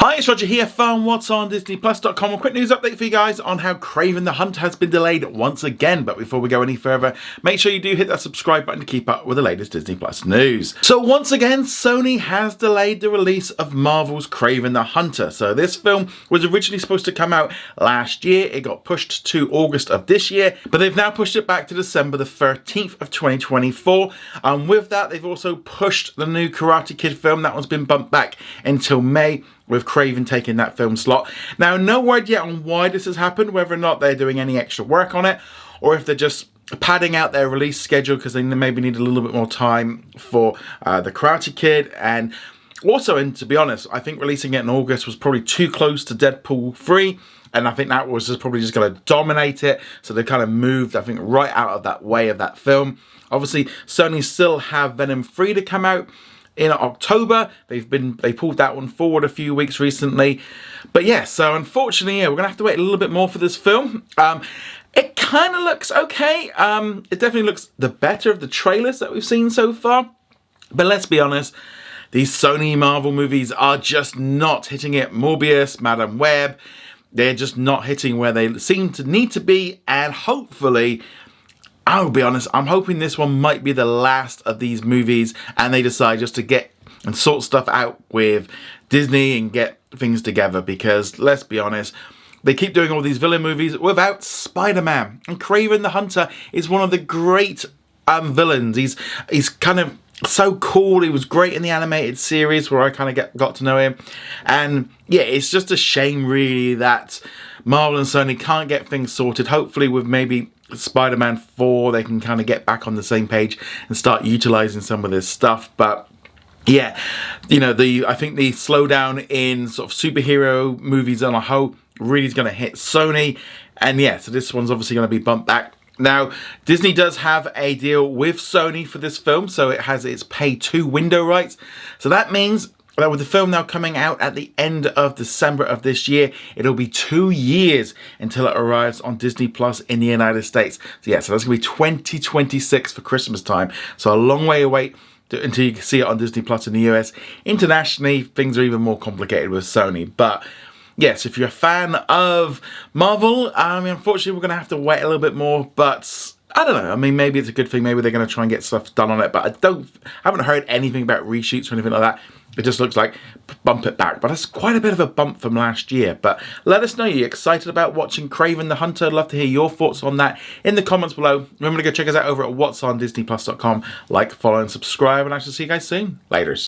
Hi, it's Roger here from What's on DisneyPlus.com. A quick news update for you guys on how Craven the Hunter has been delayed once again. But before we go any further, make sure you do hit that subscribe button to keep up with the latest Disney Plus news. So once again, Sony has delayed the release of Marvel's Kraven the Hunter. So this film was originally supposed to come out last year. It got pushed to August of this year, but they've now pushed it back to December the 13th of 2024. And with that, they've also pushed the new Karate Kid film. That one's been bumped back until May, with Craven taking that film slot. Now, no word yet on why this has happened, whether or not they're doing any extra work on it, or if they're just padding out their release schedule because they maybe need a little bit more time for the Karate Kid. And also, and to be honest, I think releasing it in August was probably too close to Deadpool 3. And I think that was just probably just going to dominate it. So they kind of moved, I think, right out of that way of that film. Obviously, Sony still have Venom 3 to come out in October. They pulled that one forward a few weeks recently. But yeah, so unfortunately, we're going to have to wait a little bit more for this film. It kind of looks okay. It definitely looks the better of the trailers that we've seen so far. But let's be honest, these Sony Marvel movies are just not hitting it. Morbius, Madam Web, they're just not hitting where they seem to need to be. And hopefully, I'll be honest, I'm hoping this one might be the last of these movies and they decide just to get and sort stuff out with Disney and get things together, because let's be honest, they keep doing all these villain movies without Spider-Man. And Craven the Hunter is one of the great villains. He's kind of so cool. He was great in the animated series where I kind of got to know him. And yeah, it's just a shame really that Marvel and Sony can't get things sorted. Hopefully with maybe Spider-Man 4, they can kind of get back on the same page and start utilizing some of this stuff. But yeah, you know, I think the slowdown in sort of superhero movies on a whole really is going to hit Sony. And yeah, so this one's obviously going to be bumped back. Now, Disney does have a deal with Sony for this film, so it has its pay-to window rights. So that means that with the film now coming out at the end of December of this year, it'll be 2 years until it arrives on Disney Plus in the United States. So yeah, so that's going to be 2026 for Christmas time. So a long way away until you can see it on Disney Plus in the US. Internationally, things are even more complicated with Sony. But yes, if you're a fan of Marvel, unfortunately, we're going to have to wait a little bit more. But I don't know. I mean, maybe it's a good thing. Maybe they're going to try and get stuff done on it. But I haven't heard anything about reshoots or anything like that. It just looks like bump it back. But that's quite a bit of a bump from last year. But let us know, you're excited about watching Craven the Hunter. I'd love to hear your thoughts on that in the comments below. Remember to go check us out over at whatsondisneyplus.com. Like, follow, and subscribe. And I shall see you guys soon. Laters.